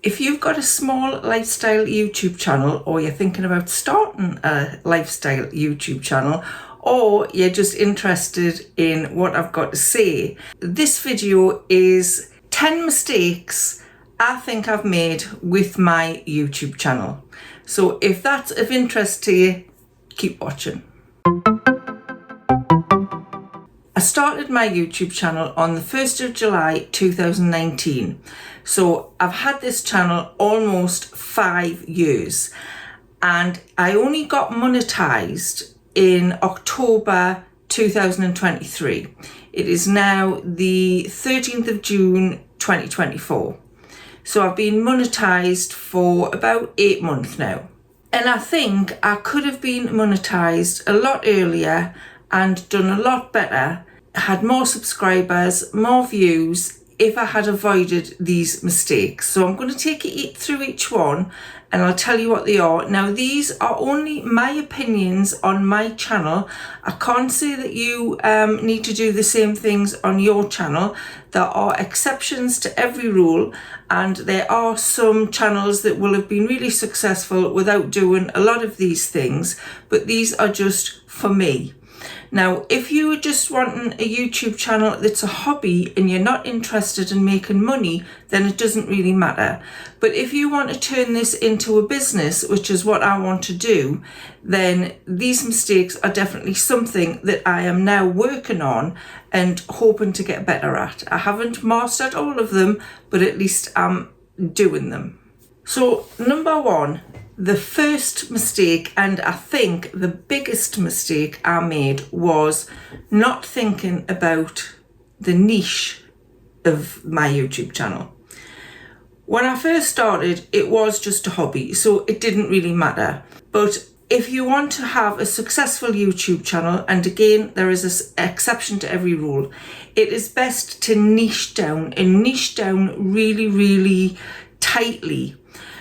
If you've got a small lifestyle YouTube channel, or you're thinking about starting a lifestyle YouTube channel, or you're just interested in what I've got to say, this video is 10 mistakes I think I've made with my YouTube channel. So if that's of interest to you, keep watching. I started my YouTube channel on the 1st of July 2019. So I've had this channel almost 5 years, and I only got monetized in October 2023. It is now the 13th of June 2024. So I've been monetized for about 8 months now. And I think I could have been monetized a lot earlier and done a lot better, had more subscribers, more views, if I had avoided these mistakes. So I'm going to take you through each one and I'll tell you what they are. Now, these are only my opinions on my channel. I can't say that you need to do the same things on your channel. There are exceptions to every rule, and there are some channels that will have been really successful without doing a lot of these things, but these are just for me. Now, if you are just wanting a YouTube channel that's a hobby and you're not interested in making money, then it doesn't really matter. But if you want to turn this into a business, which is what I want to do, then these mistakes are definitely something that I am now working on and hoping to get better at. I haven't mastered all of them, but at least I'm doing them. So, number one, the first mistake, and I think the biggest mistake I made, was not thinking about the niche of my YouTube channel. When I first started, it was just a hobby, so it didn't really matter. But if you want to have a successful YouTube channel, and again, there is an exception to every rule, it is best to niche down, and niche down really, really tightly.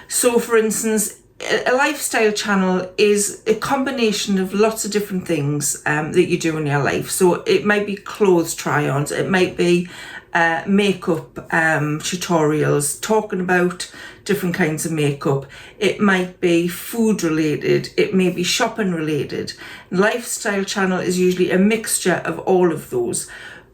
So for instance, a lifestyle channel is a combination of lots of different things that you do in your life. So it might be clothes try-ons, it might be makeup tutorials, talking about different kinds of makeup. It might be food related, it may be shopping related. Lifestyle channel is usually a mixture of all of those.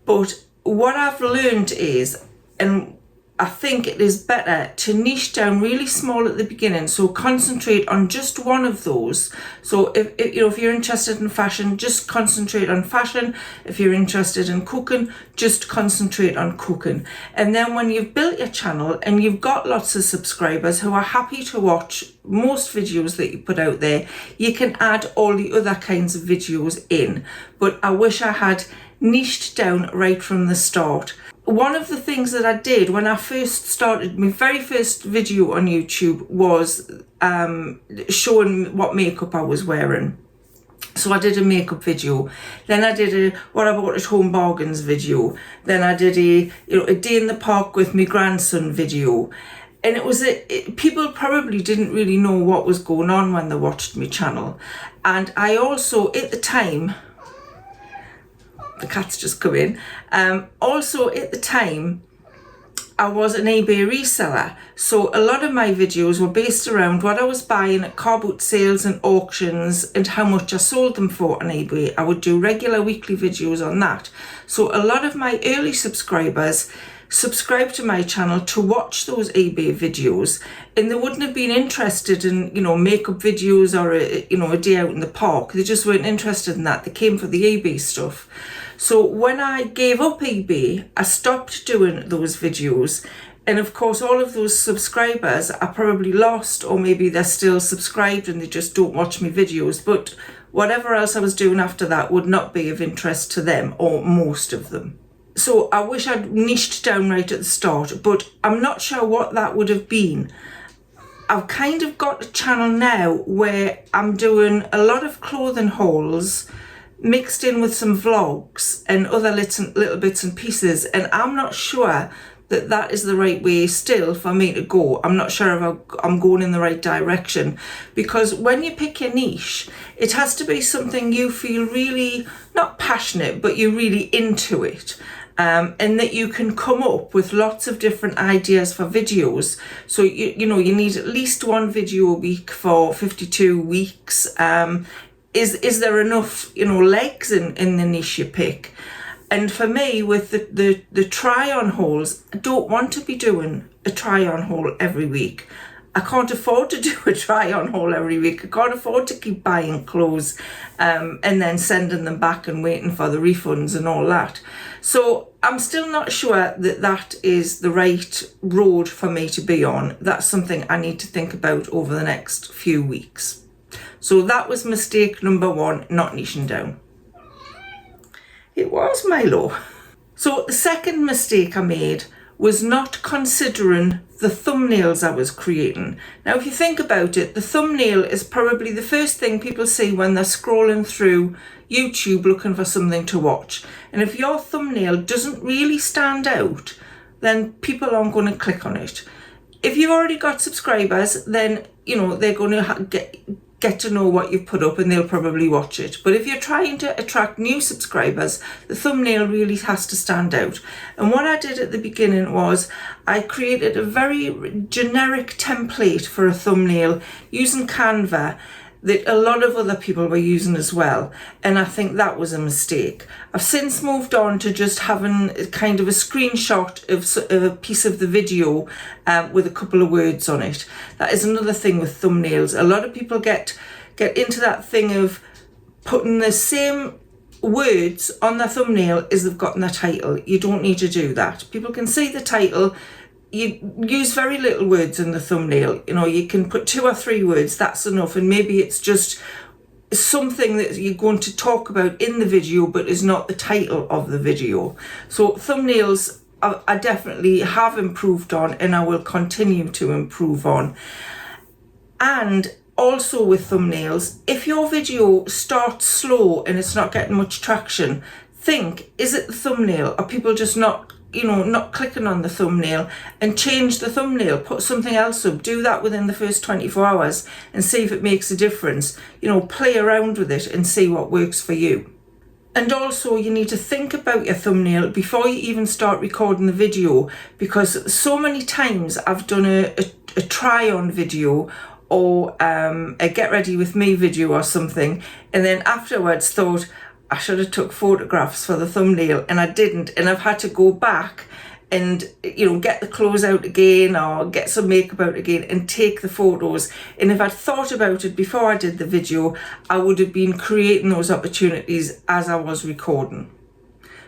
But what I've learned is, and I think it is better to niche down really small at the beginning, so concentrate on just one of those. So if you're interested in fashion, just concentrate on fashion. If you're interested in cooking, just concentrate on cooking. And then when you've built your channel and you've got lots of subscribers who are happy to watch most videos that you put out there, you can add all the other kinds of videos in. But I wish I had niched down right from the start. One of the things that I did when I first started, my very first video on YouTube was showing what makeup I was wearing. So I did a makeup video, then I did a what I bought at home bargains video, then I did a day in the park with my grandson video. And it was people probably didn't really know what was going on when they watched my channel. And I also, at the time, the cat's just come in. Also at the time, I was an eBay reseller. So a lot of my videos were based around what I was buying at car boot sales and auctions and how much I sold them for on eBay. I would do regular weekly videos on that. So a lot of my early subscribers subscribed to my channel to watch those eBay videos, and they wouldn't have been interested in, makeup videos or a day out in the park. They just weren't interested in that. They came for the eBay stuff. So when I gave up eBay, I stopped doing those videos. And of course, all of those subscribers I probably lost, or maybe they're still subscribed and they just don't watch my videos. But whatever else I was doing after that would not be of interest to them, or most of them. So I wish I'd niched down right at the start, but I'm not sure what that would have been. I've kind of got a channel now where I'm doing a lot of clothing hauls mixed in with some vlogs and other little bits and pieces, and I'm not sure that that is the right way still for me to go. I'm not sure if I'm going in the right direction, because when you pick your niche, it has to be something you feel really, not passionate, but you're really into it. and that you can come up with lots of different ideas for videos. So you need at least one video a week for 52 weeks. Is there enough legs in the niche you pick? And for me, with the try-on hauls, I don't want to be doing a try-on haul every week. I can't afford to do a try-on haul every week. I can't afford to keep buying clothes and then sending them back and waiting for the refunds and all that. So I'm still not sure that that is the right road for me to be on. That's something I need to think about over the next few weeks. So that was mistake number 1, not niching down. It was, Milo. So the second mistake I made was not considering the thumbnails I was creating. Now, if you think about it, the thumbnail is probably the first thing people see when they're scrolling through YouTube looking for something to watch. And if your thumbnail doesn't really stand out, then people aren't going to click on it. If you've already got subscribers, then, they're going to get to know what you've put up and they'll probably watch it. But if you're trying to attract new subscribers, the thumbnail really has to stand out. And what I did at the beginning was I created a very generic template for a thumbnail using Canva that a lot of other people were using as well. And I think that was a mistake. I've since moved on to just having kind of a screenshot of a piece of the video with a couple of words on it. That is another thing with thumbnails. A lot of people get into that thing of putting the same words on their thumbnail as they've got in their title. You don't need to do that. People can see the title. You use very little words in the thumbnail. You can put 2 or 3 words, that's enough. And maybe it's just something that you're going to talk about in the video, but is not the title of the video. So thumbnails I definitely have improved on, and I will continue to improve on. And also with thumbnails, if your video starts slow and it's not getting much traction, think, is it the thumbnail? Are people just not clicking on the thumbnail? And change the thumbnail, put something else up. Do that within the first 24 hours and see if it makes a difference. Play around with it and see what works for you. And also you need to think about your thumbnail before you even start recording the video, because so many times I've done a try on video or a get ready with me video or something, and then afterwards thought, I should have took photographs for the thumbnail, and I didn't, and I've had to go back and get the clothes out again or get some makeup out again and take the photos. And if I'd thought about it before I did the video, I would have been creating those opportunities as I was recording.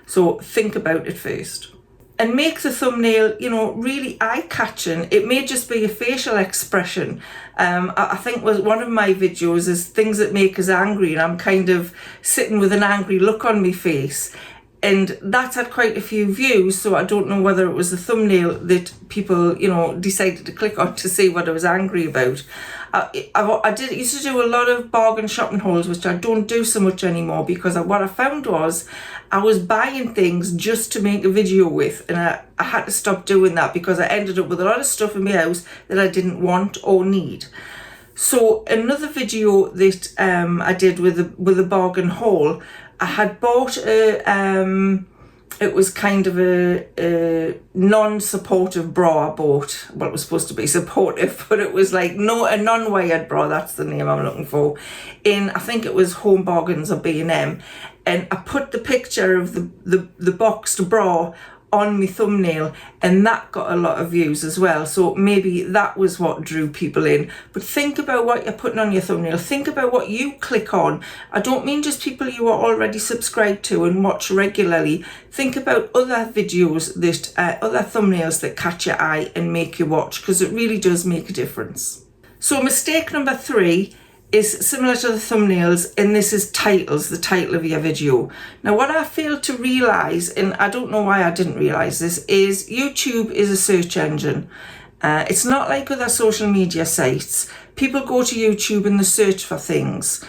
So think about it first. And make the thumbnail, really eye-catching. It may just be a facial expression. I think one of my videos is things that make us angry, and I'm kind of sitting with an angry look on my face. And that's had quite a few views, so I don't know whether it was the thumbnail that people, decided to click on to see what I was angry about. I used to do a lot of bargain shopping hauls, which I don't do so much anymore, because what I found was I was buying things just to make a video with, and I had to stop doing that because I ended up with a lot of stuff in my house that I didn't want or need. So another video that I did with a bargain haul, I had bought it was kind of a non-supportive bra I bought. Well, it was supposed to be supportive, but it was like a non-wired bra, that's the name I'm looking for, in, I think it was Home Bargains or B&M. And I put the picture of the boxed bra on my thumbnail, and that got a lot of views as well. So maybe that was what drew people in. But think about what you're putting on your thumbnail. Think about what you click on. I don't mean just people you are already subscribed to and watch regularly. Think about other videos other thumbnails that catch your eye and make you watch, because it really does make a difference. So mistake number 3 is similar to the thumbnails, and this is titles, the title of your video. Now, what I failed to realise, and I don't know why I didn't realise this, is YouTube is a search engine. It's not like other social media sites. People go to YouTube and they search for things.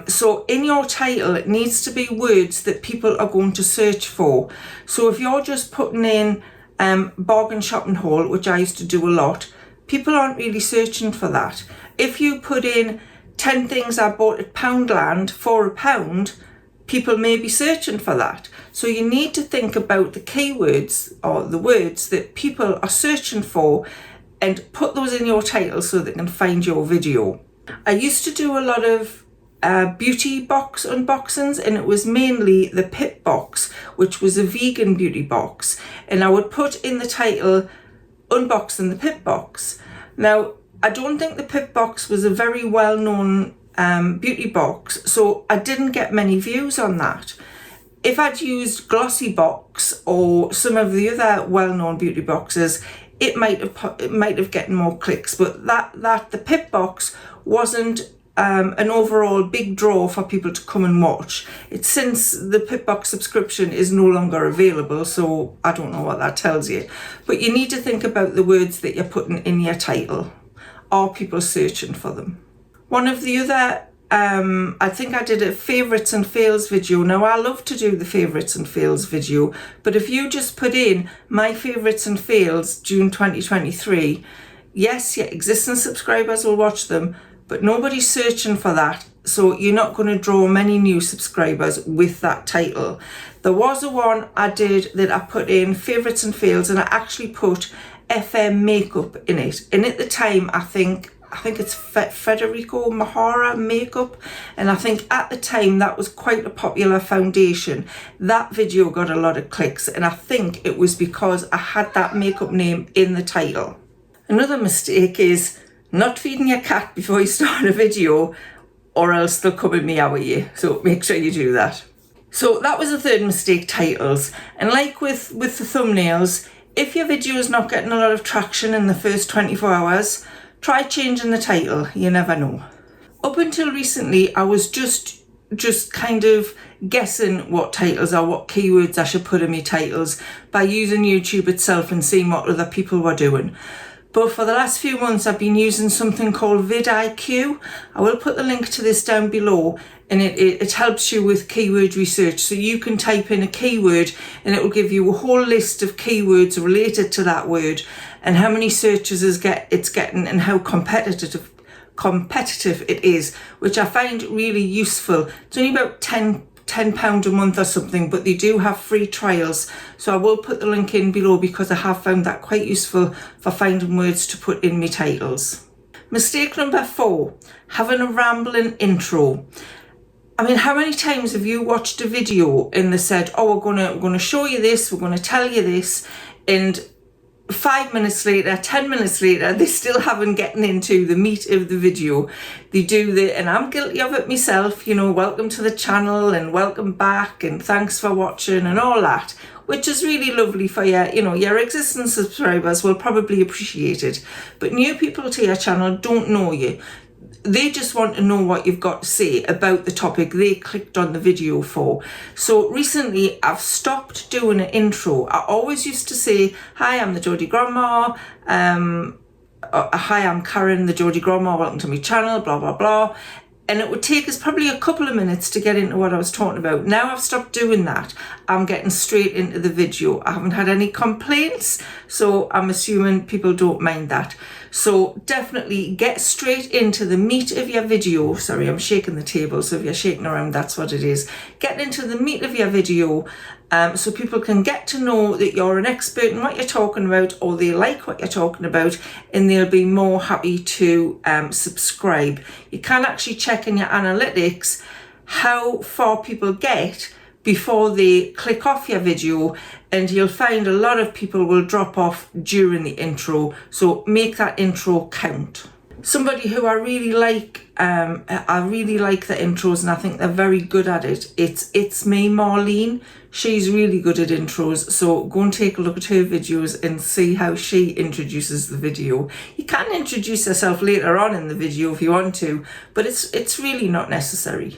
So in your title, it needs to be words that people are going to search for. So if you're just putting in bargain shopping haul, which I used to do a lot, people aren't really searching for that. If you put in 10 things I bought at Poundland for £1, people may be searching for that. So you need to think about the keywords or the words that people are searching for and put those in your title so they can find your video. I used to do a lot of beauty box unboxings, and it was mainly the Pip box, which was a vegan beauty box, and I would put in the title unboxing the Pip box. Now, I don't think the Pip box was a very well-known beauty box, so I didn't get many views on that. If I'd used Glossy Box or some of the other well-known beauty boxes, it might have gotten more clicks, but the Pip box wasn't an overall big draw for people to come and watch. It's since the Pip box subscription is no longer available, so I don't know what that tells you. But you need to think about the words that you're putting in your title. Are people searching for them? One of the other, I think I did a favourites and fails video. Now, I love to do the favourites and fails video, but if you just put in my favourites and fails June 2023, yes, your existing subscribers will watch them, but nobody's searching for that, so you're not going to draw many new subscribers with that title. There was a one I did that I put in favourites and fails, and I actually put FM makeup in it. And at the time, I think it's Federico Mahara makeup, and I think at the time that was quite a popular foundation. That video got a lot of clicks, and I think it was because I had that makeup name in the title. Another mistake is not feeding your cat before you start a video, or else they'll come and meow at you. So make sure you do that. So that was the third mistake, titles. And like with the thumbnails, if your video is not getting a lot of traction in the first 24 hours, try changing the title. You never know. Up until recently, I was just kind of guessing what titles or what keywords I should put in my titles by using YouTube itself and seeing what other people were doing. But for the last few months, I've been using something called VidIQ. I will put the link to this down below, and it helps you with keyword research. So you can type in a keyword and it will give you a whole list of keywords related to that word and how many searches it's getting and how competitive it is, which I find really useful. It's only about £10 a month or something, but they do have free trials, so I will put the link in below because I have found that quite useful for finding words to put in my titles. Mistake number 4, having a rambling intro. I mean, how many times have you watched a video and they said, oh, we're gonna show you this, we're gonna tell you this, and 5 minutes later, 10 minutes later, they still haven't gotten into the meat of the video. They do and I'm guilty of it myself, you know, welcome to the channel and welcome back and thanks for watching and all that, which is really lovely for your existing subscribers will probably appreciate it. But new people to your channel don't know you. They just want to know what you've got to say about the topic they clicked on the video for. So recently I've stopped doing an intro. I always used to say, hi, I'm the Geordie Grandma. Hi, I'm Karen, the Geordie Grandma. Welcome to my channel, blah, blah, blah. And it would take us probably a couple of minutes to get into what I was talking about. Now I've stopped doing that. I'm getting straight into the video. I haven't had any complaints, so I'm assuming people don't mind that. So definitely get straight into the meat of your video. Sorry, I'm shaking the table, so if you're shaking around, that's what it is. Get into the meat of your video so people can get to know that you're an expert in what you're talking about, or they like what you're talking about, and they'll be more happy to subscribe. You can actually check in your analytics how far people get before they click off your video, and you'll find a lot of people will drop off during the intro, so make that intro count. Somebody who I really like the intros, and I think they're very good at it. It's me, Marlene. She's really good at intros, so go and take a look at her videos and see how she introduces the video. You can introduce yourself later on in the video if you want to, but it's really not necessary.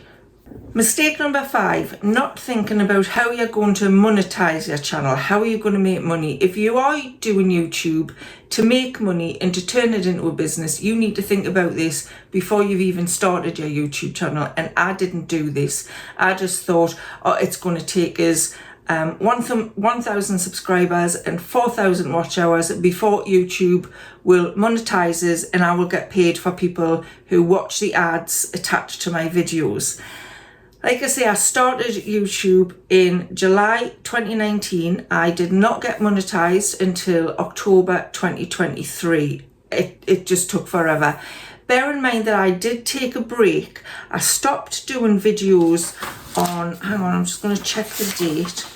Mistake number 5, not thinking about how you're going to monetize your channel. How are you going to make money? If you are doing YouTube to make money and to turn it into a business, you need to think about this before you've even started your YouTube channel. And I didn't do this. I just thought, oh, it's going to take us 1,000 subscribers and 4,000 watch hours before YouTube will monetize us and I will get paid for people who watch the ads attached to my videos. Like I say, I started YouTube in July 2019. I did not get monetized until October 2023. It just took forever. Bear in mind that I did take a break. I stopped doing videos on, hang on, I'm just going to check the date.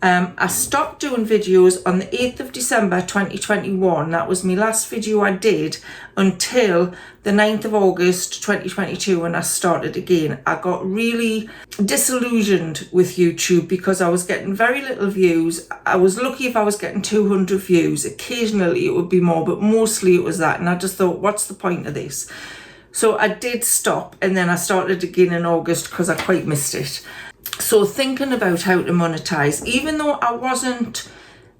I stopped doing videos on the 8th of December 2021. That was my last video I did until the 9th of August 2022 when I started again. I got really disillusioned with YouTube because I was getting very little views. I was lucky if I was getting 200 views. Occasionally it would be more, but mostly it was that. And I just thought, what's the point of this? So I did stop, and then I started again in August because I quite missed it. So thinking about how to monetize, even though I wasn't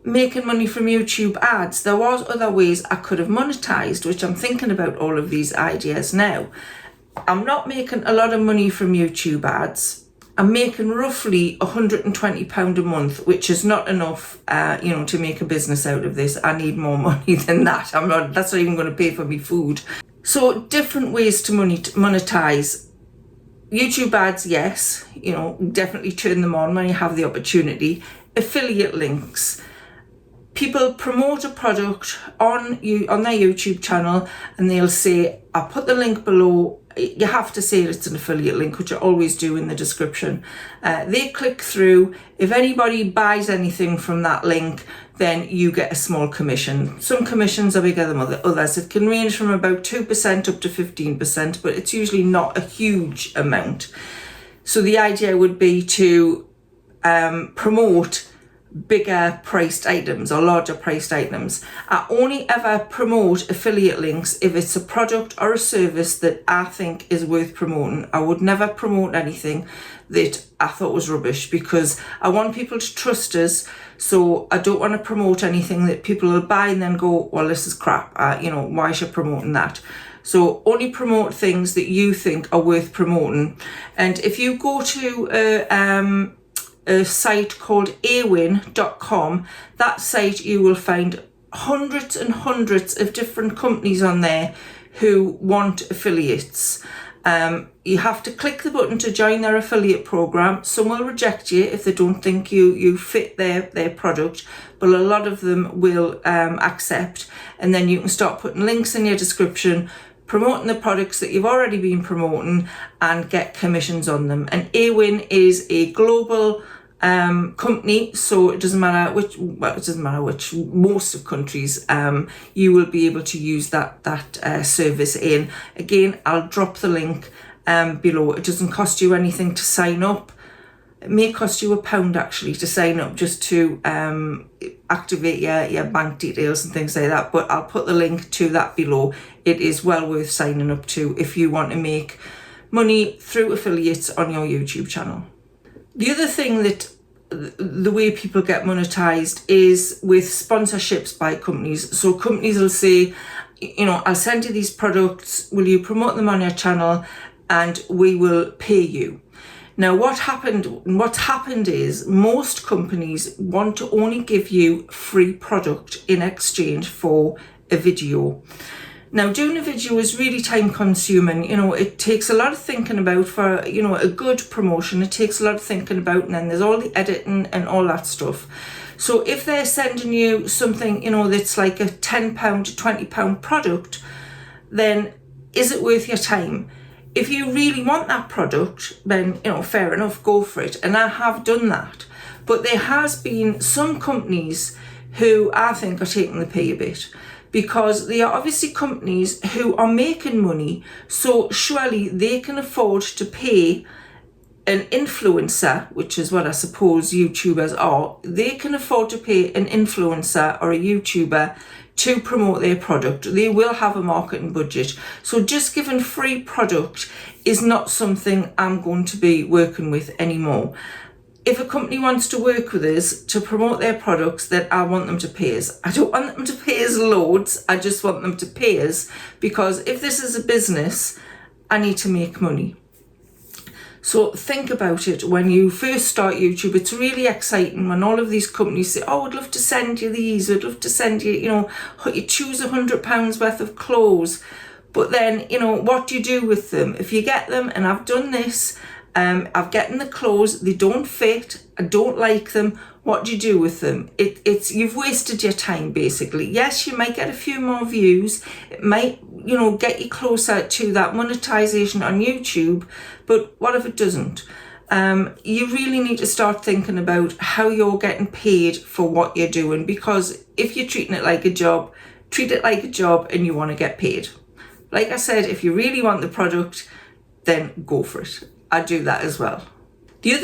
making money from YouTube ads, there was other ways I could have monetized, which I'm thinking about all of these ideas now. I'm not making a lot of money from YouTube ads. I'm making roughly £120 a month, which is not enough, to make a business out of this. I need more money than that. That's not even going to pay for me food. So different ways to monetize. YouTube ads, yes, definitely turn them on when you have the opportunity. Affiliate links. People promote a product on their YouTube channel and they'll say, I'll put the link below. You have to say it's an affiliate link, which I always do in the description. They click through. If anybody buys anything from that link, then you get a small commission. Some commissions are bigger than others. It can range from about 2% up to 15%, but it's usually not a huge amount. So the idea would be to promote bigger priced items or larger priced items. I only ever promote affiliate links if it's a product or a service that I think is worth promoting. I would never promote anything that I thought was rubbish because I want people to trust us. So I don't want to promote anything that people will buy and then go, well, this is crap. Why should I promoting that? So only promote things that you think are worth promoting. And if you go to a site called awin.com, that site you will find hundreds and hundreds of different companies on there who want affiliates. You have to click the button to join their affiliate program. Some will reject you if they don't think you fit their product, but a lot of them will accept, and then you can start putting links in your description, promoting the products that you've already been promoting and get commissions on them. And Awin is a global company, so it doesn't matter which, most of countries, you will be able to use that service in. Again, I'll drop the link below. It doesn't cost you anything to sign up. It may cost you £1 actually to sign up, just to activate your bank details and things like that, but I'll put the link to that below. It is well worth signing up to if you want to make money through affiliates on your YouTube channel. The other thing that the way people get monetized is with sponsorships by companies. So companies will say, I'll send you these products, will you promote them on your channel, and we will pay you. Now what's happened is most companies want to only give you free product in exchange for a video. Now, doing a video is really time consuming. It takes a lot of thinking about for, a good promotion. It takes a lot of thinking about, and then there's all the editing and all that stuff. So if they're sending you something, that's like a £10 to £20 product, then is it worth your time? If you really want that product, then, fair enough, go for it. And I have done that. But there has been some companies who I think are taking the pay a bit, because they are obviously companies who are making money, so surely they can afford to pay an influencer, which is what I suppose YouTubers are. They can afford to pay an influencer or a YouTuber to promote their product. They will have a marketing budget. So just giving free product is not something I'm going to be working with anymore. If a company wants to work with us to promote their products, then I want them to pay us. I don't want them to pay us loads. I just want them to pay us, because if this is a business, I need to make money. So think about it. When you first start YouTube, it's really exciting when all of these companies say, oh, I'd love to send you these. I'd love to send you, you choose £100 worth of clothes. But then, what do you do with them? If you get them, and I've done this, I've gotten the clothes, they don't fit, I don't like them. What do you do with them? You've wasted your time basically. Yes, you might get a few more views. It might, get you closer to that monetization on YouTube, but what if it doesn't? You really need to start thinking about how you're getting paid for what you're doing, because if you're treating it like a job, treat it like a job and you want to get paid. Like I said, if you really want the product, then go for it. I do that as well. The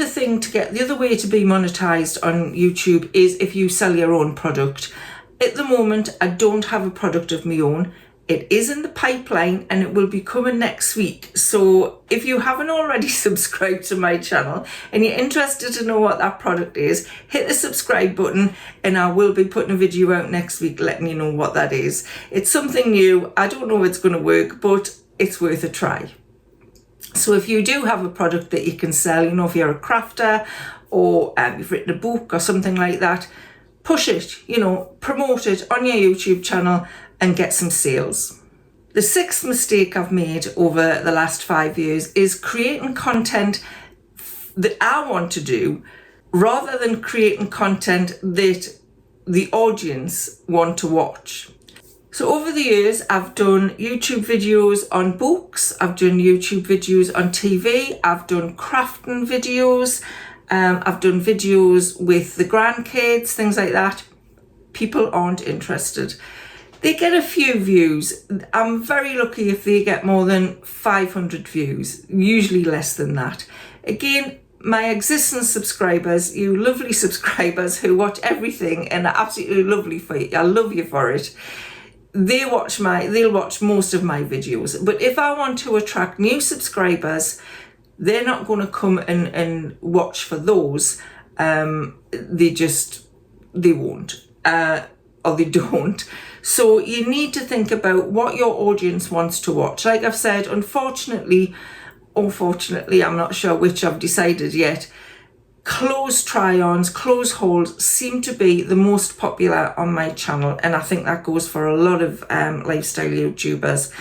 other way to be monetized on YouTube is if you sell your own product. At the moment, I don't have a product of my own. It is in the pipeline and it will be coming next week. So if you haven't already subscribed to my channel and you're interested to know what that product is, hit the subscribe button and I will be putting a video out next week letting you know what that is. It's something new. I don't know if it's going to work, but it's worth a try. So if you do have a product that you can sell, if you're a crafter or you've written a book or something like that, push it, promote it on your YouTube channel and get some sales. The sixth mistake I've made over the last 5 years is creating content that I want to do rather than creating content that the audience want to watch. So over the years, I've done YouTube videos on books, I've done YouTube videos on TV, I've done crafting videos, I've done videos with the grandkids, things like that. People aren't interested. They get a few views. I'm very lucky if they get more than 500 views, usually less than that. Again, my existing subscribers, you lovely subscribers who watch everything and are absolutely lovely for you, I love you for it. They'll watch most of my videos. But if I want to attract new subscribers, they're not going to come and watch for those. They won't, or they don't. So you need to think about what your audience wants to watch. Like I've said, unfortunately, I'm not sure which I've decided yet, clothes try-ons, clothes hauls seem to be the most popular on my channel, and I think that goes for a lot of lifestyle YouTubers.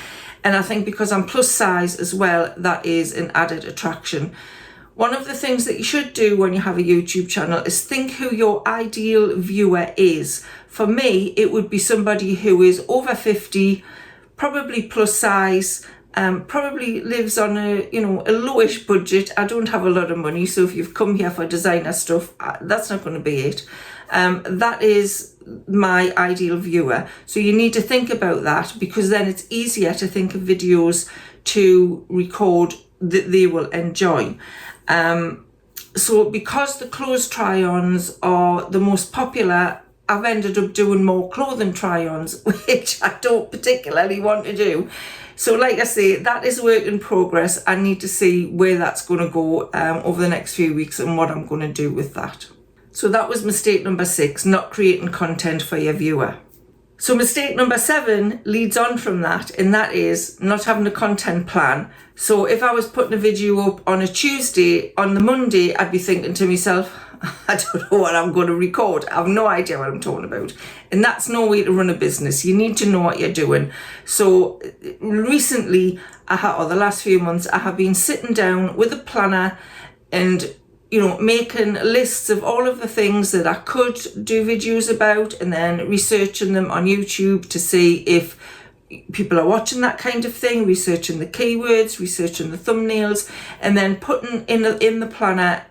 And I think because I'm plus size as well, that is an added attraction. One of the things that you should do when you have a YouTube channel is think who your ideal viewer is. For me, it would be somebody who is over 50, probably plus size, probably lives on a lowish budget. I don't have a lot of money, so if you've come here for designer stuff, that's not going to be it. That is my ideal viewer. So you need to think about that, because then it's easier to think of videos to record that they will enjoy. So because the clothes try-ons are the most popular, I've ended up doing more clothing try-ons, which I don't particularly want to do. So like I say, that is a work in progress. I need to see where that's going to go over the next few weeks and what I'm going to do with that. So that was mistake number 6, not creating content for your viewer. So mistake number 7 leads on from that, and that is not having a content plan. So if I was putting a video up on a Tuesday, on the Monday, I'd be thinking to myself, I don't know what I'm going to record. I have no idea what I'm talking about. And that's no way to run a business. You need to know what you're doing. So recently, or the last few months, I have been sitting down with a planner and making lists of all of the things that I could do videos about, and then researching them on YouTube to see if people are watching that kind of thing, researching the keywords, researching the thumbnails, and then putting in the planner,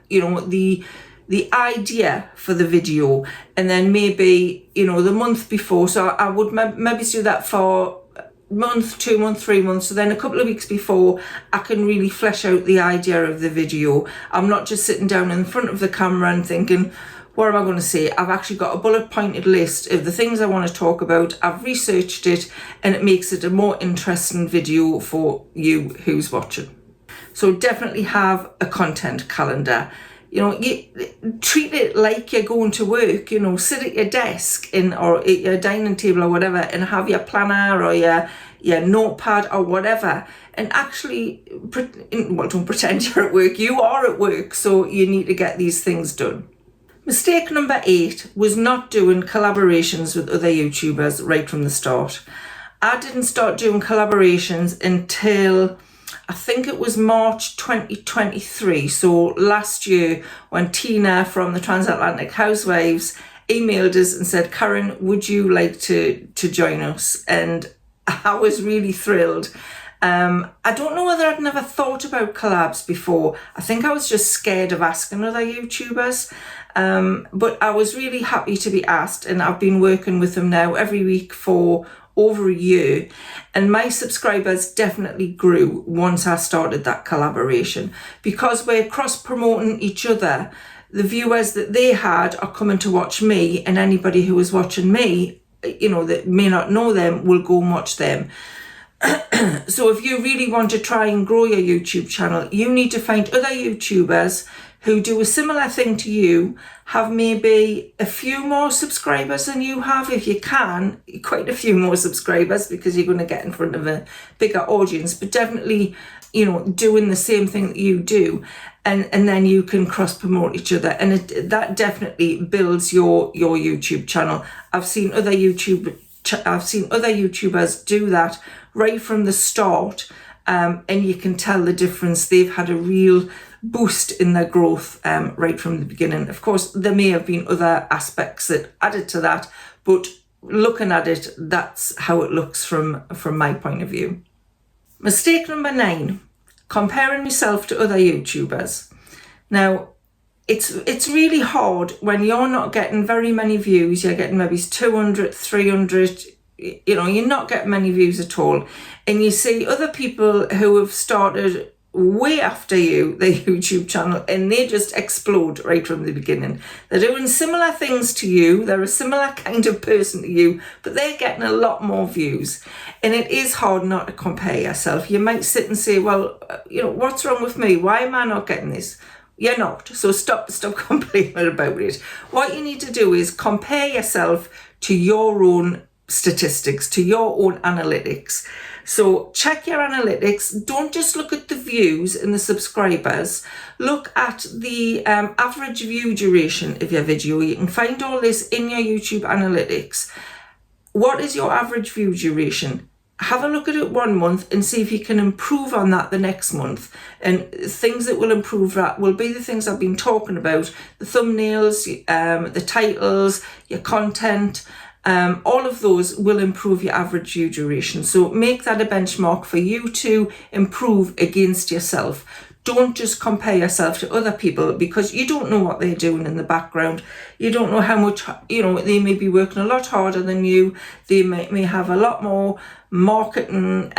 the idea for the video, and then maybe, the month before. So I would maybe do that for month, 2 months, 3 months. So then a couple of weeks before, I can really flesh out the idea of the video. I'm not just sitting down in front of the camera and thinking, what am I going to say? I've actually got a bullet pointed list of the things I want to talk about. I've researched it, and it makes it a more interesting video for you who's watching. So definitely have a content calendar. You treat it like you're going to work. Sit at your desk or at your dining table or whatever, and have your planner or your notepad or whatever, and actually, don't pretend you're at work. You are at work, so you need to get these things done. Mistake number 8 was not doing collaborations with other YouTubers right from the start. I didn't start doing collaborations until I think it was March 2023, so last year, when Tina from the Transatlantic Housewives emailed us and said, Karen, would you like to join us? And I was really thrilled. I don't know whether I'd never thought about collabs before. I think I was just scared of asking other YouTubers. But I was really happy to be asked, and I've been working with them now every week for over a year, and my subscribers definitely grew once I started that collaboration, because we're cross-promoting each other. The viewers that they had are coming to watch me, and anybody who is watching me, that may not know them, will go and watch them. So if you really want to try and grow your YouTube channel, you need to find other YouTubers who do a similar thing to you, have maybe a few more subscribers than you have, if you can, quite a few more subscribers, because you're going to get in front of a bigger audience, but definitely, doing the same thing that you do, and then you can cross promote each other, and that definitely builds your YouTube channel. I've seen other YouTubers do that right from the start, and you can tell the difference. They've had a real boost in their growth right from the beginning. Of course, there may have been other aspects that added to that, but looking at it, that's how it looks from my point of view. Mistake number 9, comparing myself to other YouTubers. Now, it's really hard when you're not getting very many views. You're getting maybe 200, 300, you're not getting many views at all, and you see other people who have started way after you, their YouTube channel, and they just explode right from the beginning. They're doing similar things to you, they're a similar kind of person to you, but they're getting a lot more views. And it is hard not to compare yourself. You might sit and say, well, what's wrong with me? Why am I not getting this? You're not. So stop complaining about it. What you need to do is compare yourself to your own statistics, to your own analytics. So check your analytics. Don't just look at the views and the subscribers. Look at the average view duration of your video. You can find all this in your YouTube analytics. What is your average view duration? Have a look at it 1 month and see if you can improve on that the next month. And things that will improve that will be the things I've been talking about: the thumbnails, the titles, your content. All of those will improve your average view duration. So make that a benchmark for you to improve against yourself. Don't just compare yourself to other people, because you don't know what they're doing in the background. You don't know how much, they may be working a lot harder than you. They may have a lot more marketing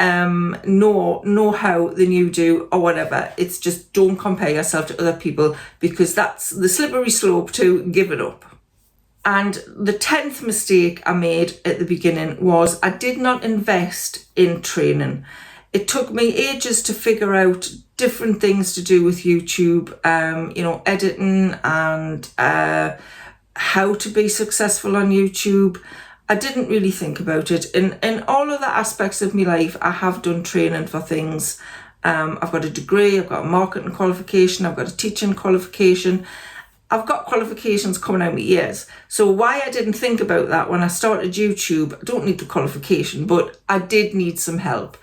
know-how than you do, or whatever. It's just, don't compare yourself to other people, because that's the slippery slope to give it up. And the 10th mistake I made at the beginning was I did not invest in training. It took me ages to figure out different things to do with YouTube, editing and how to be successful on YouTube. I didn't really think about it. In all other aspects of my life, I have done training for things. I've got a degree, I've got a marketing qualification, I've got a teaching qualification. I've got qualifications coming out my ears. So why I didn't think about that when I started YouTube, I don't need the qualification, but I did need some help.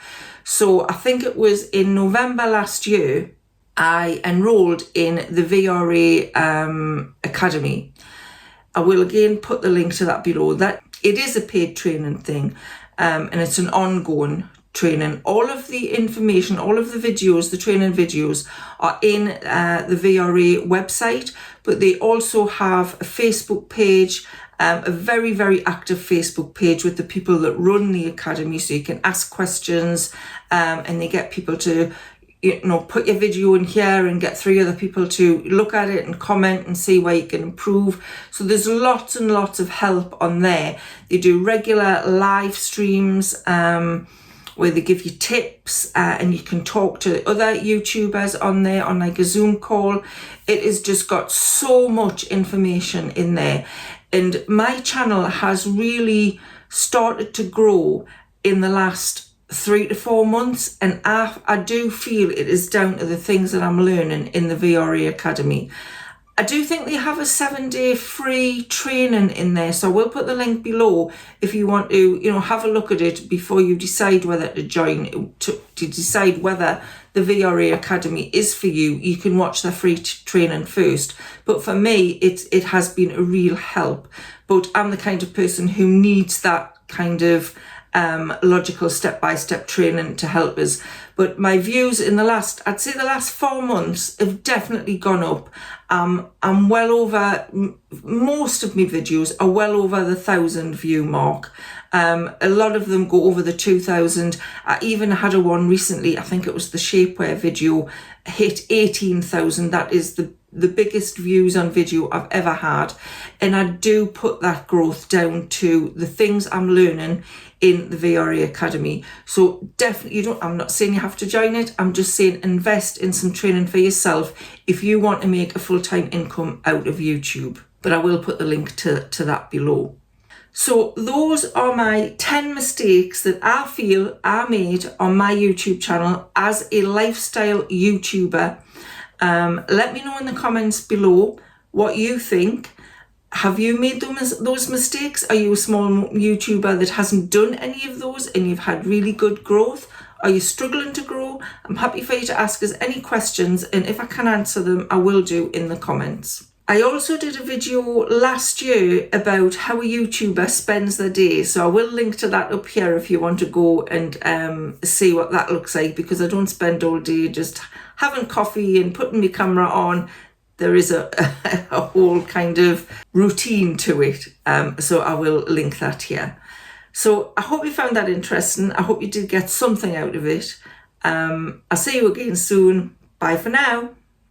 So I think it was in November last year, I enrolled in the VRA Academy. I will again put the link to that below. That it is a paid training thing, and it's an ongoing training. All of the information, all of the videos, the training videos are in the VRA website, but they also have a Facebook page, a very, very active Facebook page with the people that run the academy, so you can ask questions, and they get people to put your video in here and get 3 other people to look at it and comment and see where you can improve. So there's lots and lots of help on there. They do regular live streams where they give you tips, and you can talk to other YouTubers on there on like a Zoom call. It has just got so much information in there. And my channel has really started to grow in the last 3 to 4 months, and I do feel it is down to the things that I'm learning in the VRA Academy. I do think they have a 7-day free training in there, so I will put the link below if you want to, have a look at it before you decide whether to join, to decide whether the VRA Academy is for you. You can watch the free training first. But for me, it has been a real help. But I'm the kind of person who needs that kind of logical step-by-step training to help us. But my views in I'd say the last 4 months have definitely gone up. I'm well over, most of my videos are well over the 1,000 view mark. A lot of them go over the 2,000. I even had a one recently, I think it was the shapewear video, hit 18,000. That is the biggest views on video I've ever had. And I do put that growth down to the things I'm learning in the VRA Academy. So definitely, I'm not saying you have to join it. I'm just saying invest in some training for yourself if you want to make a full-time income out of YouTube. But I will put the link to that below. So those are my 10 mistakes that I feel I made on my YouTube channel as a lifestyle YouTuber. Let me know in the comments below what you think. Have you made those mistakes? Are you a small YouTuber that hasn't done any of those and you've had really good growth? Are you struggling to grow? I'm happy for you to ask us any questions, and if I can answer them, I will do in the comments. I also did a video last year about how a YouTuber spends their day, so I will link to that up here if you want to go and see what that looks like, because I don't spend all day just having coffee and putting my camera on. There is a whole kind of routine to it, so I will link that here. So I hope you found that interesting. I hope you did get something out of it. I'll see you again soon. Bye for now.